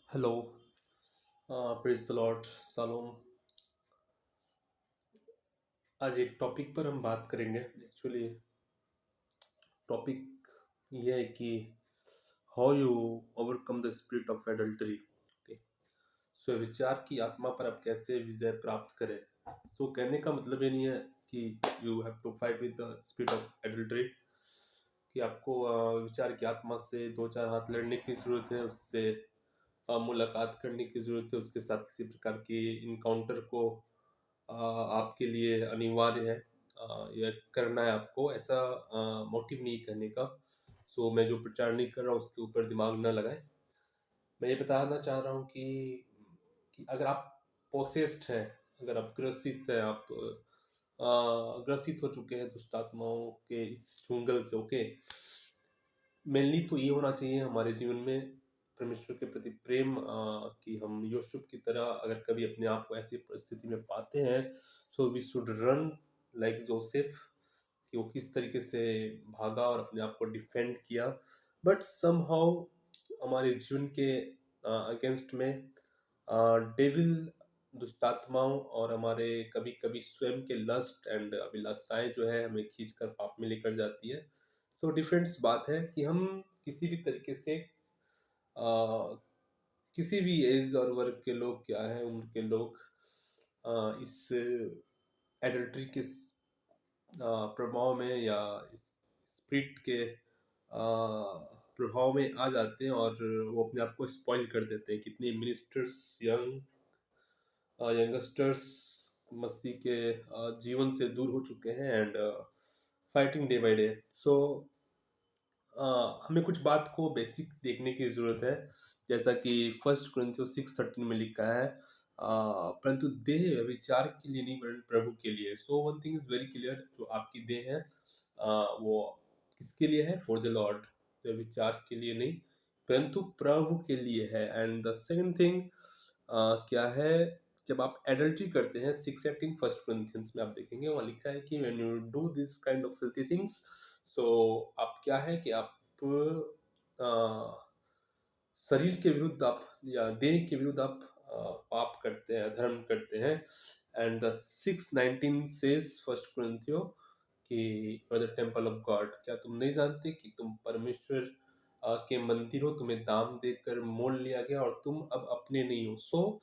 Hello. Praise the Lord shalom. आज एक topic पर हम बात करेंगे। एक्चुअली टॉपिक ये है कि how you overcome the spirit of adultery. Okay, so विचार की आत्मा पर आप कैसे विजय प्राप्त करें। सो कहने का मतलब ये नहीं है कि you have to fight with the spirit of adultery, कि आपको विचार की आत्मा से दो चार हाथ लड़ने की जरूरत है, उससे मुलाकात करने की जरूरत है, उसके साथ किसी प्रकार की इनकाउंटर को आपके लिए अनिवार्य है या करना है आपको, ऐसा मोटिव नहीं करने का। सो मैं जो प्रचार नहीं कर रहा हूँ उसके ऊपर दिमाग न लगाएं। मैं ये बताना चाह रहा हूँ कि अगर आप पोसेस्ड हैं, अगर आप ग्रसित हैं, आप ग्रसित हो चुके हैं दुष्ट आत्माओं के इस चुंगल से। ओके, मेनली तो ये होना चाहिए हमारे जीवन में परमेश्वर के प्रति प्रेम, कि हम यूसुफ की तरह अगर कभी अपने आप को ऐसी परिस्थिति में पाते हैं, so we should run like Joseph, कि वो किस तरीके से भागा और अपने आप को डिफेंड किया। बट समहाउ हमारे जीवन के अगेंस्ट में डेविल, दुष्टात्माओं और हमारे कभी कभी स्वयं के लस्ट एंड अभिलाषाएं जो है हमें खींच कर पाप में लेकर जाती है। सो डिफरेंस बात है कि हम किसी भी तरीके से किसी भी एज और वर्ग के लोग क्या है, उम्र के लोग इस एडल्ट्री के प्रभाव में या इस स्पिरिट के प्रभाव में आ जाते हैं और वो अपने आप को स्पॉइल कर देते हैं। कितने मिनिस्टर्स, यंगस्टर्स मसीह के जीवन से दूर हो चुके हैं and fighting day by day. So हमें कुछ बात को बेसिक देखने की जरूरत है, जैसा कि 1 Corinthians 6:13 में लिखा है, परंतु देह विचार के लिए नहीं वरन प्रभु के लिए। So one thing is very clear, जो आपकी देह है वो किसके लिए है? For the Lord. विचार के लिए नहीं परंतु प्रभु के लिए है। एंड द सेकंड थिंग क्या है, जब आप एडल्ट्री करते हैं, 6:18 1 Corinthians में आप देखेंगे, वहाँ लिखा है कि when you do this kind of filthy things, so आप क्या है कि आप अ, शरीर के विरुद्ध आप या देह के विरुद्ध आप पाप करते हैं, धर्म करते हैं। एंड द 6:19 सेज 1 Corinthians कि you are the temple of God. क्या तुम नहीं जानते कि तुम परमेश्वर के मंदिर हो, तुम्हें दाम देकर मोल लिया गया और तुम अब अपने नहीं हो। सो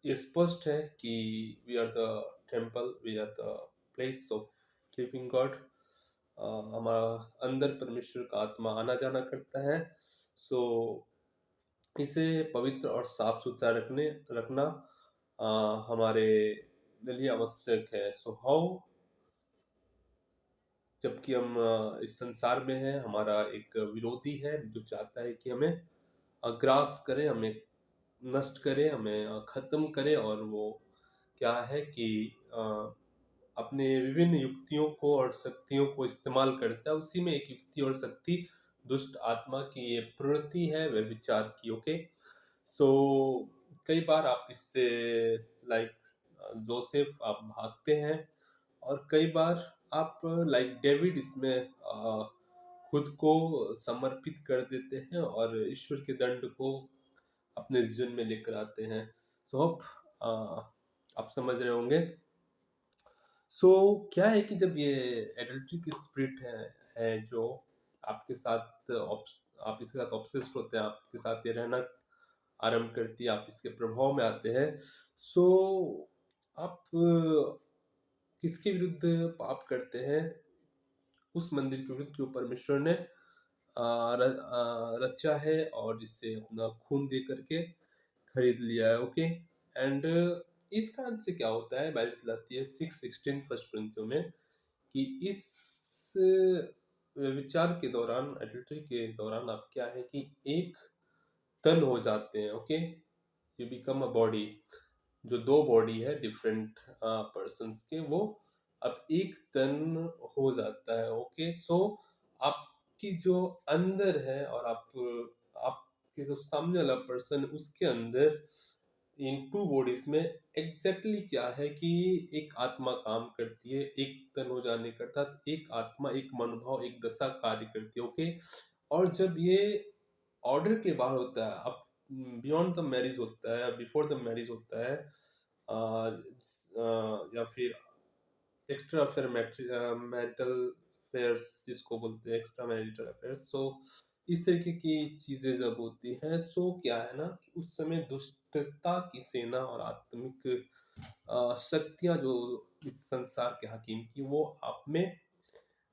ये स्पष्ट है कि we are the temple, we are the place of living God. हमारा अंदर परमेश्वर का आत्मा आना जाना करता है। सो इसे पवित्र और साफ सुथरा रखना हमारे लिए आवश्यक है। सो हाउ, जबकि हम इस संसार में हैं, हमारा एक विरोधी है जो चाहता है कि हमें ग्रास करे, हमें नष्ट करे, हमें खत्म करे। और वो क्या है कि अपने विभिन्न युक्तियों को और शक्तियों को इस्तेमाल करता है। उसी में एक युक्ति और शक्ति दुष्ट आत्मा की ये प्रवृत्ति है वह विचार की। ओके, सो कई बार आप इससे लाइक जोसेफ आप भागते हैं, और कई बार आप लाइक डेविड इसमें खुद को समर्पित कर देते हैं और ईश्वर के दंड को अपने जीवन में लेकर आते हैं। सो होप आप समझ रहे होंगे। सो क्या है कि जब ये एडल्ट्री की स्पिरिट है जो आपके साथ आप इसके साथ ऑब्सेस्ड होते हैं, आपके साथ ये रहना आरंभ करती है, आप इसके प्रभाव में आते हैं। सो आप किसके विरुद्ध पाप करते हैं? उस मंदिर के विरुद्ध जो परमेश्वर ने रचा है और इसे अपना खून दे करके खरीद लिया है। ओके, एंड इस कारण से क्या होता है, बाइबल बताती है 6:16 1 Corinthians में कि इस विचार के दौरान, एडल्टरी के दौरान आप क्या है कि एक तन हो जाते हैं। Okay, you become a body. जो दो बॉडी है डिफरेंट पर्सन्स के, वो अब एक तन हो जाता है। ओके, सो आपकी जो अंदर है और आपके जो सामने वाला पर्सन, उसके अंदर इन टू बॉडीज में एग्जैक्टली क्या है कि एक आत्मा काम करती है। एक तन हो जाने के अर्थात एक आत्मा, एक मनोभाव, एक दशा कार्य करती है। ओके, और जब ये ऑर्डर के बाहर होता है, अब बियॉन्ड द मैरिज होता है, बिफोर द मैरिज होता है, या फिर एक्स्ट्रा अफेयर, मैरिटल अफेयर्स जिसको बोलते हैं, एक्स्ट्रा मैरिटल अफेयर्स। सो इस तरीके की चीजें जब होती हैं, सो क्या है ना कि उस समय दुष्टता की सेना और आत्मिक शक्तियां जो इस संसार के हकीम की, वो आप में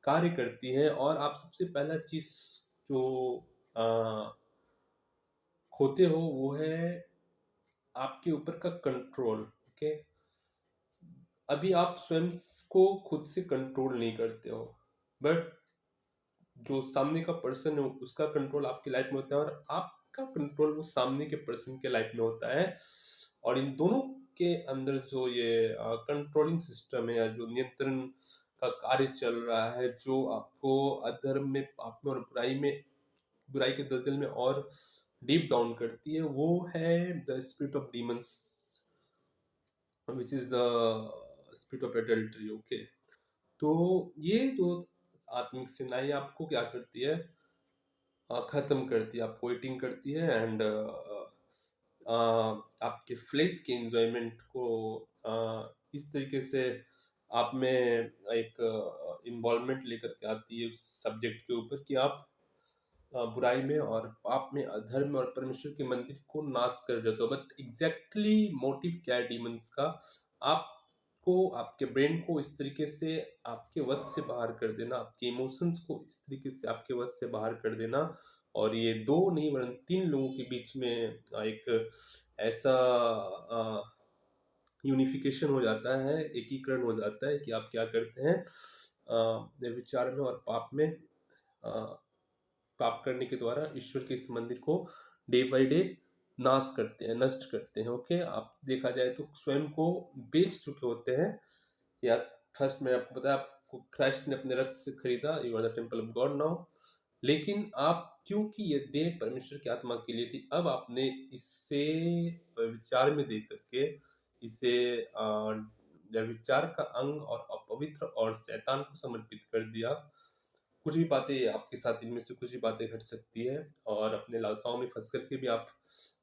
कार्य करती है। और आप सबसे पहला चीज जो आ, खोते हो वो है आपके ऊपर का कंट्रोल। ओके, अभी आप स्वयं को खुद से कंट्रोल नहीं करते हो, बट जो सामने का पर्सन है उसका कंट्रोल आपकी लाइफ में होता है, और आपका कंट्रोल वो सामने के पर्सन के लाइफ में होता है। और इन दोनों के अंदर जो ये कंट्रोलिंग सिस्टम है, या जो नियंत्रण का कार्य चल रहा है, जो आपको अधर्म में, पाप में और बुराई के दलदल में और डीप डाउन करती है, वो है the spirit of demons, which is the spirit of adultery. Okay, तो ये जो आत्मिक सेनाएं आपको क्या करती है, खत्म करती है, आपको वेटिंग करती है, एंड आपके फ्लेश के एंजॉयमेंट को इस तरीके से आप में एक इन्वॉल्वमेंट लेकर के आती है उस सब्जेक्ट के ऊपर कि आप बुराई में और पाप में, अधर्म में और परमेश्वर के मंदिर को नाश कर देते हो। बट एग्जैक्टली मोटिव क्या है डीमंस का? आपको, आपके ब्रेन को इस तरीके से आपके वश से बाहर कर देना, आपके इमोशंस को इस तरीके से आपके वश से बाहर कर देना, और ये दो नहीं वरन तीन लोगों के बीच में एक ऐसा यूनिफिकेशन हो जाता है, एकीकरण हो जाता है कि आप क्या करते हैं, विचार में और पाप में, पाप करने के द्वारा ईश्वर के इस मंदिर को डे बाय डे नाश करते हैं, नष्ट करते हैं। ओके, आप देखा जाए तो स्वयं को बेच चुके होते हैं, या फर्स्ट में आपको बताया, आपको क्राइस्ट ने अपने रक्त से खरीदा, you are the temple of God now. लेकिन आप, क्योंकि ये देह परमेश्वर की आत्मा के लिए थी, अब आपने इसे विचार में दे करके इसे विचार का अंग और अपवित्र और शैतान को समर्पित कर दिया। कुछ भी बातें आपके साथ, इनमें से कुछ भी बातें घट सकती है, और अपने लालसाओं में फंस करके भी आप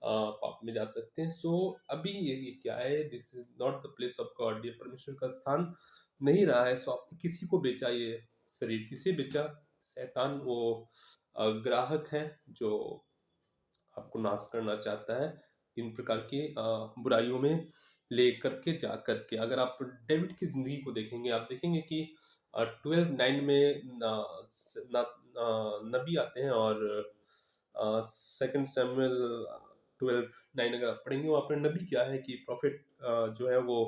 पाप में जा सकते हैं। सो अभी ये क्या है, this is not the place of God, ये परमेश्वर का स्थान नहीं रहा है। सो आपने किसी को बेचा, ये शरीर किसे बेचा? शैतान, वो ग्राहक है जो आपको नाश करना चाहता है इन प्रकार की बुराइयों में ले करके जा करके। अगर आप डेविड की जिंदगी को देखेंगे, आप देखेंगे कि 12:9 में नबी आते हैं, और सेकंड सैमुअल 12:9 अगर आप पढ़ेंगे, वहाँ पर नबी क्या है कि प्रॉफिट जो है वो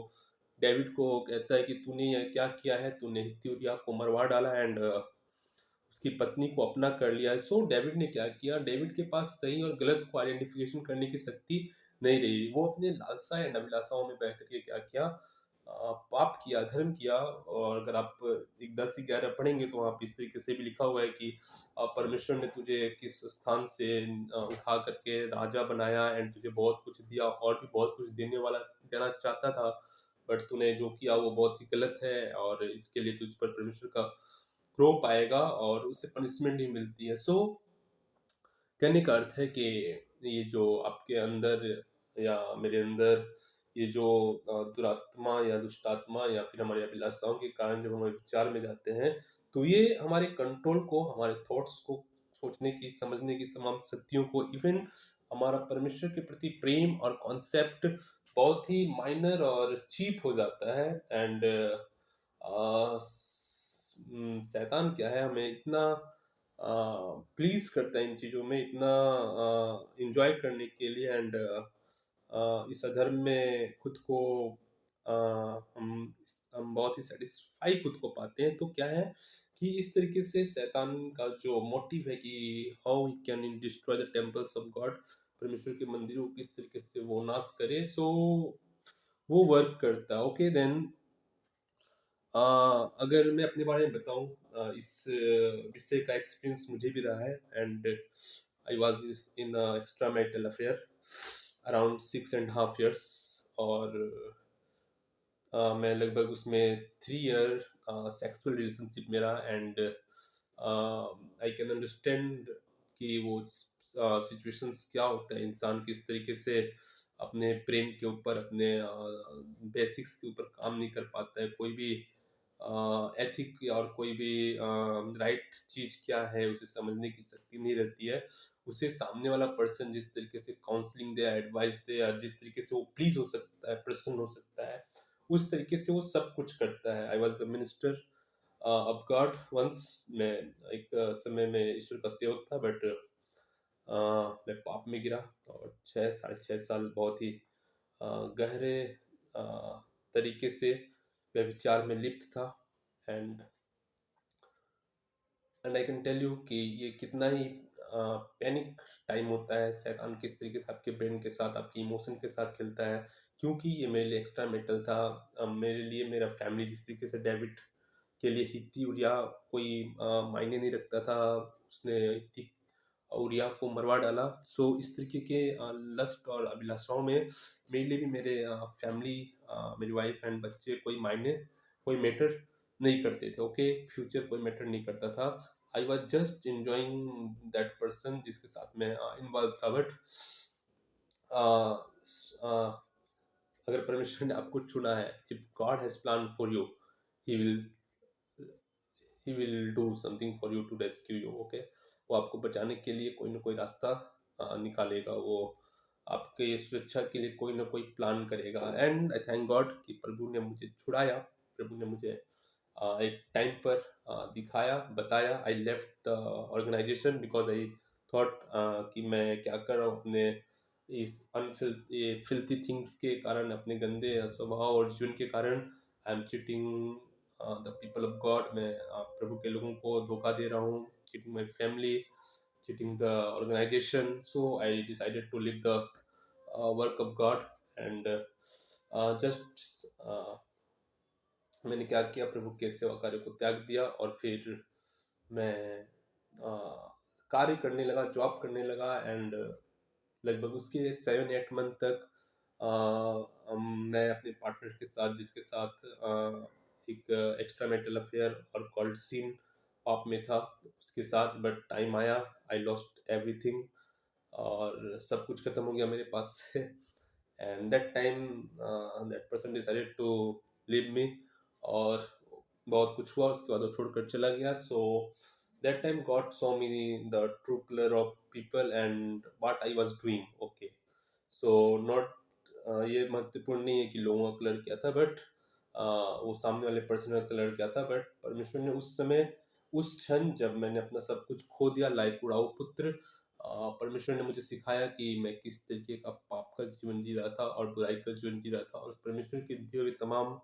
डेविड को कहता है कि तूने ये क्या किया है, तूने हित्ती उरिय्याह को मरवा डाला, एंड उसकी पत्नी को अपना कर लिया है। सो डेविड ने क्या किया, डेविड के पास सही और गलत को आइडेंटिफिकेशन करने की शक्ति नहीं रही, वो अपने लालसा या अभिलाषाओं में बह करके क्या किया, पाप किया, धर्म किया। और अगर आप 10-11 पढ़ेंगे तो वहाँ पे इस तरीके से भी लिखा हुआ है कि परमेश्वर ने तुझे किस स्थान से उठा करके राजा बनाया, एंड तुझे बहुत कुछ दिया, और भी बहुत कुछ देना चाहता था, बट तूने जो किया वो बहुत ही गलत है, और इसके लिए तुझ पर परमेश्वर का क्रोध आएगा और उसे पनिशमेंट ही मिलती है। सो कहने का अर्थ है कि ये जो आपके अंदर या मेरे अंदर ये जो दुरात्मा या दुष्टात्मा या फिर हमारी अभिलाषाओं के कारण जब हम विचार में जाते हैं, तो ये हमारे कंट्रोल को, हमारे थॉट्स को, सोचने की, समझने की तमाम शक्तियों को, इवन हमारा परमेश्वर के प्रति प्रेम और कॉन्सेप्ट बहुत ही माइनर और चीप हो जाता है। एंड शैतान क्या है, हमें इतना प्लीज करता है इन चीज़ों में, इतना इंजॉय करने के लिए, एंड इस अधर्म में खुद को हम बहुत ही सेटिस्फाई खुद को पाते हैं। तो क्या है कि इस तरीके से शैतान का जो मोटिव है कि how he can destroy the temples of God, परमेश्वर के मंदिरों को किस तरीके से वो नाश करे, सो वो वर्क करता है। ओके देन, अगर मैं अपने बारे में बताऊं, इस विषय का एक्सपीरियंस मुझे भी रहा है, and I was in extra marital affair around 6.5 years, और मैं लगभग उसमें 3 year सेक्सुअल रिलेशनशिप मेरा, एंड आई कैन अंडरस्टैंड कि वो सिचुएशंस क्या होता है, इंसान किस तरीके से अपने प्रेम के ऊपर, अपने बेसिक्स के ऊपर काम नहीं कर पाता है, कोई भी एथिक और कोई भी राइट चीज़ क्या है उसे समझने की शक्ति नहीं रहती है। उसे सामने वाला पर्सन जिस तरीके से काउंसलिंग दे, एडवाइस दे, या जिस तरीके से वो प्लीज हो सकता है, प्रसन्न हो सकता है, उस तरीके से वो सब कुछ करता है। I was the minister of God once. मैं एक समय में ईश्वर का सेवक था, बट मैं पाप में गिरा, और 6 साढ़े 6 साल बहुत ही गहरे तरीके से मैं विचार में लिप्त था। And and I can tell you कि ये कितना ही पैनिक टाइम होता है। शैतान किस तरीके से आपके ब्रेन के साथ, आपके इमोशन के साथ खेलता है, क्योंकि ये मेरे लिए एक्स्ट्रा मेटल था। मेरे लिए मेरा फैमिली जिस तरीके से डेविड के लिए हित्ती उरिया कोई मायने नहीं रखता था, उसने हित्ती उरिया को मरवा डाला। सो इस तरीके के लस्ट और अभिलाषाओं में मेरे लिए भी मेरे फैमिली, मेरी वाइफ एंड बच्चे कोई मैटर नहीं करते थे। ओके, फ्यूचर कोई मैटर नहीं करता था। I was just enjoying that person जिसके साथ मैं इन्वॉल्व था। बट अगर परमेश्वर ने आपको चुना है, if God has plan for you, he will he will do something for you to rescue you. Okay, वो आपको बचाने के लिए कोई ना कोई रास्ता निकालेगा, वो आपके सुरक्षा के लिए कोई ना कोई प्लान करेगा। एंड आई थैंक गॉड कि प्रभु ने मुझे छुड़ाया, प्रभु ने मुझे एक टाइम पर दिखाया, बताया। I left the organization because I thought कि मैं क्या कर रहा हूँ अपने इस फिल्थी थिंग्स के कारण, अपने गंदे स्वभाव और जीवन के कारण। I am cheating the people of God. मैं प्रभु के लोगों को धोखा दे रहा हूँ, cheating my family, cheating the organization. So I decided to live the work of God. And just मैंने क्या किया, प्रभु के सेवा कार्य को त्याग दिया, और फिर मैं कार्य करने लगा, जॉब करने लगा। एंड लगभग उसके 7-8 मंथ तक मैं अपने पार्टनर के साथ, जिसके साथ एक एक्स्ट्रा मैरिटल अफेयर और कॉल्ड सीन पाप में था, उसके साथ। बट टाइम आया, आई लॉस्ट एवरीथिंग, और सब कुछ खत्म हो गया मेरे पास से। And that time that person decided to leave me, और बहुत कुछ हुआ उसके बाद वो छोड़कर चला गया। So that time God saw me the true colour of people and what I was doing. Okay, so not ये महत्वपूर्ण नहीं है कि लोगों का कलर क्या था, बट वो सामने वाले पर्सन का कलर क्या था। बट परमेश्वर ने उस समय, उस क्षण जब मैंने अपना सब कुछ खो दिया लाइक उड़ाऊ पुत्र, परमेश्वर ने मुझे सिखाया कि मैं किस तरीके का पाप का जीवन जी रहा था और बुराई का जीवन जी रहा था, और परमेश्वर के दिए हुए तमाम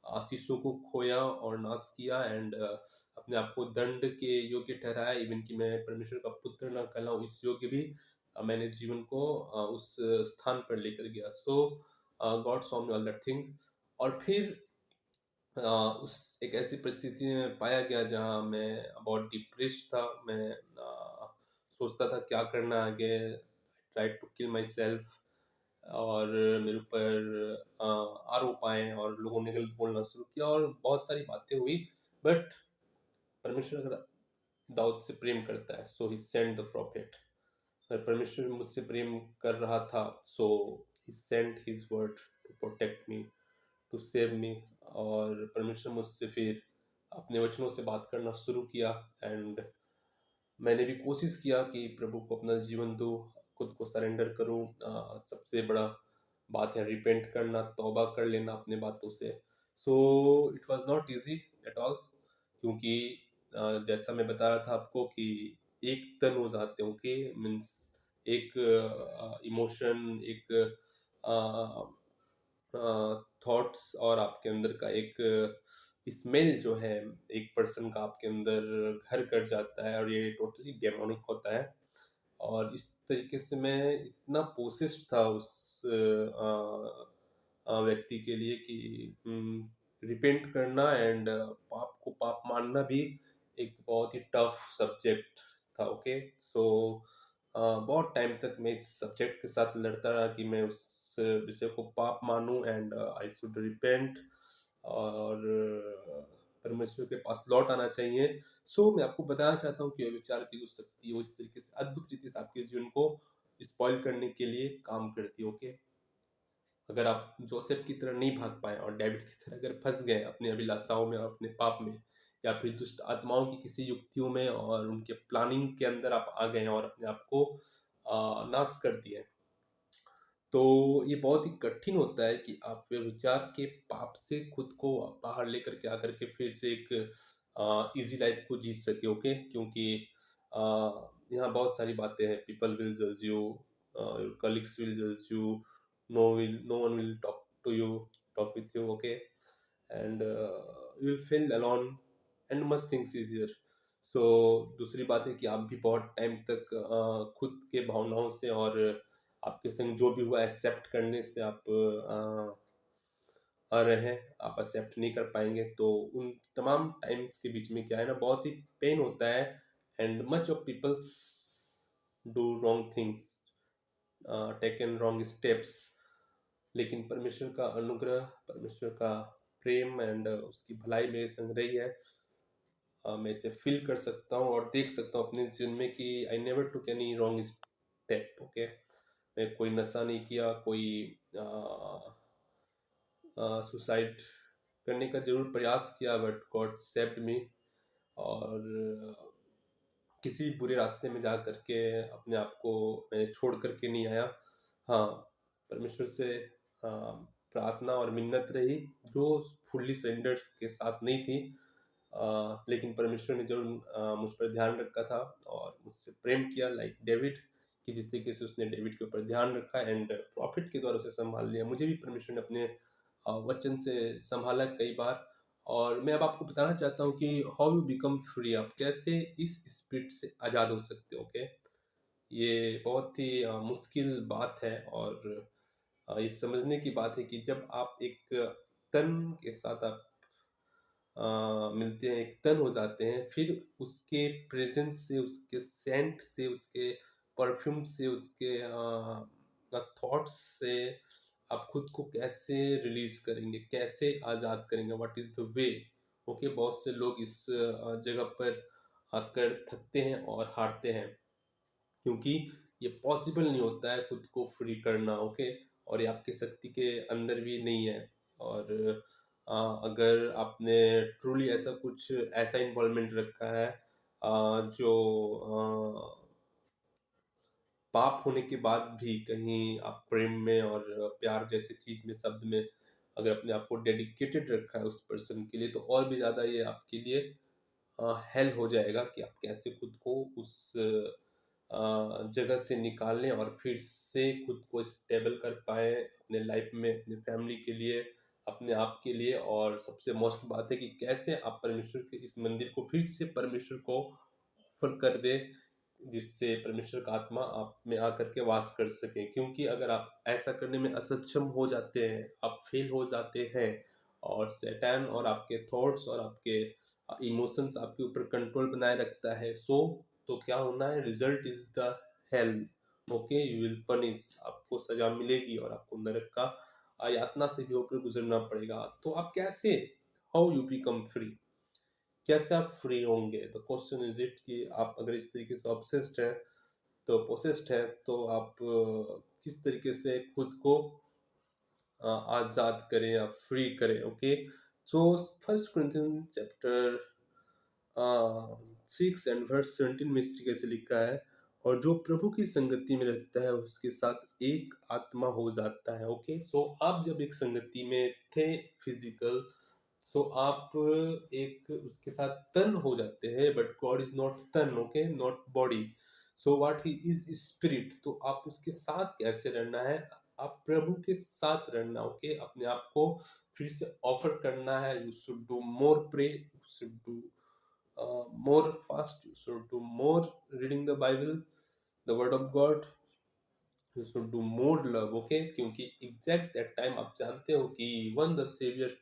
आशीषों को खोया और नाश किया। एंड अपने आप को दंड के योग्य ठहराया, इवन कि मैं परमेश्वर का पुत्र ना कहलाऊं, इस योग्य भी मैंने जीवन को उस स्थान पर लेकर गया। So God saw me all that thing. और फिर उस एक ऐसी परिस्थिति में पाया गया जहाँ मैं बहुत डिप्रेस्ड था। मैं सोचता था क्या करना आगे, try to kill myself, और मेरे ऊपर आरोप आए और लोगों ने गलत बोलना शुरू किया और बहुत सारी बातें हुई। बट परमेश्वर अगर दाऊद से प्रेम करता है, so he send the prophet. अगर परमेश्वर मुझसे प्रेम कर रहा था, so he send his word to protect me, to save me. और परमेश्वर मुझसे फिर अपने वचनों से बात करना शुरू किया। एंड मैंने भी कोशिश किया कि प्रभु को अपना जीवन दूँ, खुद को सरेंडर करूँ। सबसे बड़ा बात है रिपेंट करना, तौबा कर लेना अपने बातों से। So it was not easy at all, क्योंकि जैसा मैं बता रहा था आपको कि एक तन हो जाते हो कि मीन्स एक इमोशन, एक थॉट्स, और आपके अंदर का एक स्मेल जो है एक पर्सन का आपके अंदर घर कर जाता है, और ये टोटली डेमोनिक होता है। और इस तरीके से मैं इतना पोसेस्ड था उस व्यक्ति के लिए कि रिपेंट करना एंड पाप को पाप मानना भी एक बहुत ही टफ सब्जेक्ट था। ओके, सो बहुत टाइम तक मैं इस सब्जेक्ट के साथ लड़ता रहा कि मैं उस विषय को पाप मानूं एंड आई शुड रिपेंट। और परमेश्वर के पास लौट आना चाहिए। सो मैं आपको बताना चाहता हूँ कि व्यभिचार की जो शक्ति है वो इस तरीके से अद्भुत रीति से आपके जीवन को स्पॉइल करने के लिए काम करती है। ओके, अगर आप जोसेफ की तरह नहीं भाग पाए और डेविड की तरह अगर फंस गए अपनी अभिलाषाओं में और अपने पाप में, या फिर दुष्ट आत्माओं की किसी युक्तियों में और उनके प्लानिंग के अंदर आप आ गए और अपने आप को नाश कर दिया, तो ये बहुत ही कठिन होता है कि आप व्यभिचार के पाप से खुद को बाहर लेकर के आकर के फिर से एक इजी लाइफ को जी सके। ओके, क्योंकि आ, यहाँ बहुत सारी बातें हैं। पीपल विल जज यू, योर कलीग्स विल जज you, no one will talk with you. Okay, and you will feel alone and much things easier. सो दूसरी बात है कि आप भी बहुत टाइम तक खुद के भावनाओं से और आपके संग जो भी हुआ एक्सेप्ट करने से आप आ रहे हैं, आप एक्सेप्ट नहीं कर पाएंगे। तो उन तमाम टाइम्स के बीच में क्या है ना, बहुत ही पेन होता है, and much of peoples do wrong things, taken wrong steps. लेकिन परमेश्वर का अनुग्रह, परमेश्वर का प्रेम एंड उसकी भलाई मेरे संग रही है। मैं इसे फील कर सकता हूँ और देख सकता हूँ अपने जीवन में कि I never took any wrong step. Okay, मैं कोई नशा नहीं किया, कोई सुसाइड करने का जरूर प्रयास किया, बट गॉड सेव्ड मी। और किसी भी बुरे रास्ते में जा करके अपने आप को मैं छोड़ करके नहीं आया। हाँ, परमेश्वर से प्रार्थना और मिन्नत रही जो फुल्ली सरेंडर के साथ नहीं थी, लेकिन परमेश्वर ने जरूर मुझ पर ध्यान रखा था और मुझसे प्रेम किया, लाइक डेविड, कि जिस तरीके से उसने डेविड के ऊपर ध्यान रखा एंड प्रॉफिट के द्वारा उसे संभाल लिया। मुझे भी परमेश्वर ने अपने वचन से संभाला कई बार। और मैं अब आपको बताना चाहता हूँ कि हाउ यू बिकम फ्री, आप कैसे इस स्पिरिट से आज़ाद हो सकते हो। ओके, ये बहुत ही मुश्किल बात है और ये समझने की बात है कि जब आप एक तन के साथ आप मिलते हैं, एक तन हो जाते हैं, फिर उसके प्रेजेंस से, उसके सेंट से, उसके परफ्यूम से, उसके थॉट्स से आप खुद को कैसे रिलीज करेंगे, कैसे आज़ाद करेंगे, what is the way. Okay, बहुत से लोग इस जगह पर आकर थकते हैं और हारते हैं, क्योंकि ये पॉसिबल नहीं होता है खुद को फ्री करना। ओके, और ये आपकी शक्ति के अंदर भी नहीं है। और अगर आपने ट्रूली ऐसा कुछ ऐसा इन्वॉल्वमेंट रखा है जो पाप होने के बाद भी कहीं आप प्रेम में और प्यार जैसे चीज में, शब्द में अगर अपने आप को डेडिकेटेड रखा है उस पर्सन के लिए, तो और भी ज़्यादा ये आपके लिए हेल्प हो जाएगा कि आप कैसे खुद को उस जगह से निकालें और फिर से खुद को स्टेबल कर पाए अपने लाइफ में, अपने फैमिली के लिए, अपने आप के लिए। और सबसे मोस्ट बात है कि कैसे आप परमेश्वर के इस मंदिर को फिर से परमेश्वर को ऑफर कर दे, जिससे परमेश्वर का आत्मा आप में आकर के वास कर सके। क्योंकि अगर आप ऐसा करने में असक्षम हो जाते हैं, आप फेल हो जाते हैं, और शैतान और आपके थॉट्स और आपके इमोशंस आपके ऊपर कंट्रोल बनाए रखता है, सो तो क्या होना है, result is the hell. Okay, you will punish, आपको सजा मिलेगी और आपको नरक का यातना से भी होकर गुजरना पड़ेगा। तो आप कैसे, हाउ यू बिकम फ्री, कैसे आप फ्री होंगे? द क्वेश्चन इज इट कि आप अगर इस तरीके से ऑब्सेस्ड है, तो पोसेस्ड है, तो आप किस तरीके से खुद को आजाद करें या फ्री करें। Okay, so first Corinthians chapter 6 and verse 17 में इस तरीके से लिखा है, और जो प्रभु की संगति में रहता है उसके साथ एक आत्मा हो जाता है। ओके, सो आप जब एक संगति में थे फिजिकल, सो आप एक उसके साथ तन हो जाते हैं, बट गॉड इज नॉट तन। Okay, not body, so what he is spirit. तो आप उसके साथ कैसे रहना है, आप प्रभु के साथ रहना। ओके, अपने आप को फिर से ऑफर करना है। You should do more pray, you should do more fast, you should do more reading the Bible, the word of God, you should do more love। okay, क्योंकि एग्जैक्ट दैट टाइम आप जानते हो कि one the saviour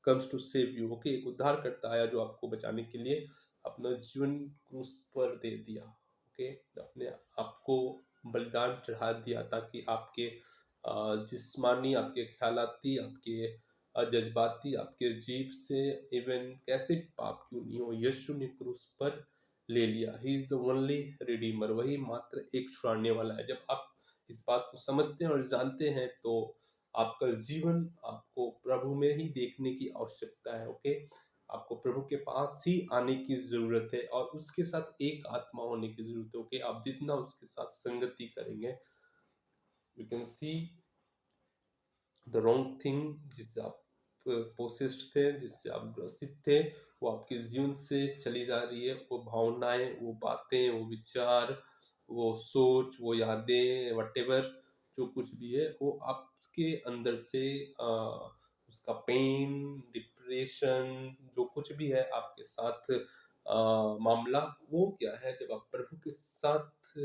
comes to save you. Okay, एक उद्धार करता आया जो आपको बचाने के लिए अपना जीवन क्रूस पर दे दिया। ओके, अपने आपको बलिदान चढ़ा दिया ताकि आपके जिस्मानी, आपके ख्यालाती, आपके जज्बाती आपके जीभ से इवन कैसे भी पाप क्यों नहीं हो, यीशु ने क्रूस पर ले लिया। He is the only Redeemer, वही मात्र एक छुड़ाने वाला है। जब आप इस बात को समझते हैं और जानते हैं तो आपका जीवन आपको प्रभु में ही देखने की आवश्यकता है। ओके, आपको प्रभु के पास ही आने की जरूरत है और उसके साथ एक आत्मा होने की जरूरत है। ओके, आप जितना उसके साथ संगति करेंगे, you can see the wrong thing जिससे आप पोसेस्ड थे, जिससे आप ग्रसित थे, वो आपके जीवन से चली जा रही है। वो भावनाएं, वो बातें, वो विचार, वो सोच, वो यादें, वटेवर जो कुछ भी है, वो आपके अंदर से उसका पेन, डिप्रेशन, जो कुछ भी है आपके साथ मामला, वो क्या है, जब आप प्रभु के साथ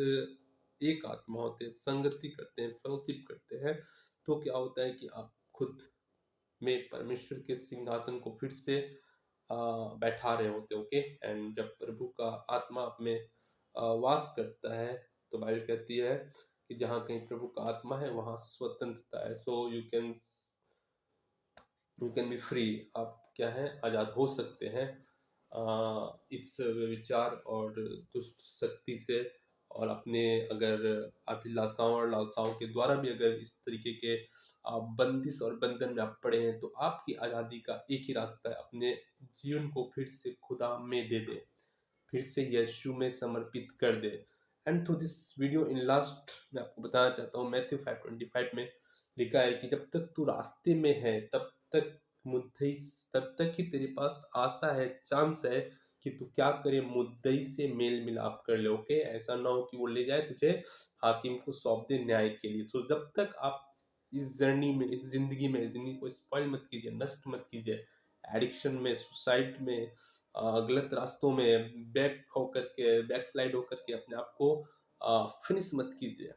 एक आत्मा होते हैं, संगति करते हैं, फेलोशिप करते हैं, तो क्या होता है कि आप खुद में परमेश्वर के सिंहासन को फिर से बैठा रहे होते। ओके, एंड जब प्रभु का आत्मा आप में वास करता है, तो बाइबल कहती है कि जहाँ कहीं प्रभु का आत्मा है वहाँ स्वतंत्रता है। So you can be free, आप क्या है, आजाद हो सकते हैं इस विचार और दुष्ट शक्ति से। और अपने अगर अभिलाषाओं और लालसाओं के द्वारा भी अगर इस तरीके के बंदिश और बंधन में आप पड़े हैं, तो आपकी आज़ादी का एक ही रास्ता है, अपने जीवन को फिर से खुदा में दे दे, फिर से यीशु में समर्पित कर दे। And through this video in last मैं आपको बताना चाहता हूँ, मैथ्यू 5:25 में लिखा है कि जब तक तू रास्ते में है तब तक मुद्दई तब तक ही तेरे पास आशा है, चांस है कि तू क्या करे, मुद्दई से मेल मिलाप कर ले। ओके, ऐसा ना हो कि वो ले जाए तुझे हाकिम को सौंप दे न्याय के लिए। तो जब तक आप इस जर्नी में, इस जिंदगी को स्पॉइल मत कीजिए, नष्ट मत कीजिए, एडिक्शन में, सुसाइड में, गलत रास्तों में बैक स्लाइड होकर के अपने आप को फिनिश मत कीजिए।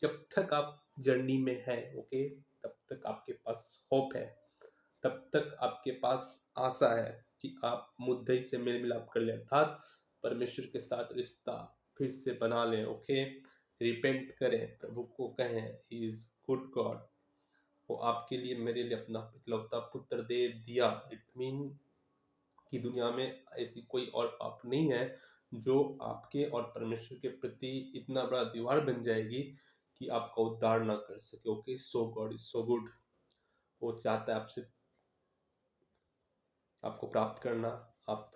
जब तक आप जर्नी में है, ओके, तब तक आपके पास होप है, तब तक आपके पास आशा है कि आप मुद्दई से मेल मिलाप कर लें, अर्थात परमेश्वर के साथ रिश्ता फिर से बना लें। ओके, रिपेंट करें, प्रभु को कहें ही इज गुड गॉड, वो आपके लिए, मेरे लिए अपना इकलौता पुत्र दे दिया। इट मीन कि दुनिया में ऐसी कोई और पाप नहीं है जो आपके और परमेश्वर के प्रति इतना बड़ा दीवार बन जाएगी कि आपका उद्धार ना कर सके। Okay, so God is so good, वो चाहता है आपसे, आपको प्राप्त करना। आप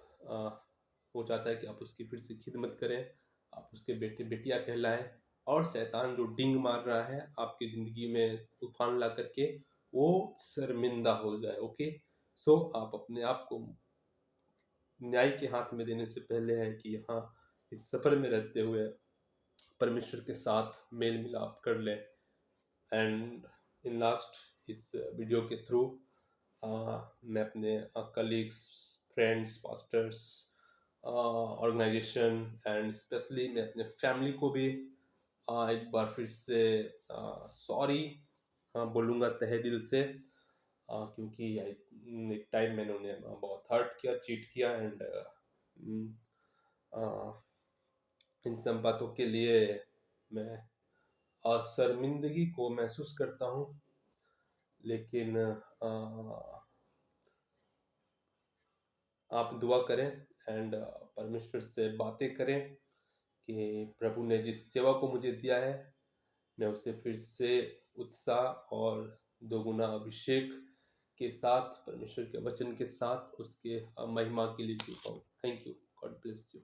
वो चाहता है कि आप उसकी फिर से खिदमत करें, आप उसके बेटे बेटियां कहलाएं, और शैतान जो डिंग मार रहा है आपकी ज़िंदगी में तूफान ला करके, वो शर्मिंदा हो जाए। ओके, सो आप अपने आप को न्याय के हाथ में देने से पहले है कि हाँ, इस सफ़र में रहते हुए परमेश्वर के साथ मेल मिलाप कर लें। एंड इन लास्ट इस वीडियो के थ्रू मैं अपने colleagues, friends, pastors, organisation and specially मैं अपने फैमिली को भी एक बार फिर से सॉरी बोलूँगा तहे दिल से, क्योंकि एक टाइम मैंने उन्हें बहुत हर्ट किया, चीट किया, एंड इन सब बातों के लिए मैं शर्मिंदगी को महसूस करता हूँ। लेकिन आप दुआ करें एंड परमेश्वर से बातें करें कि प्रभु ने जिस सेवा को मुझे दिया है, मैं उसे फिर से उत्साह और दोगुना अभिषेक के साथ, परमेश्वर के वचन के साथ, उसके महिमा के लिए जी पाऊँ। Thank you, God bless you.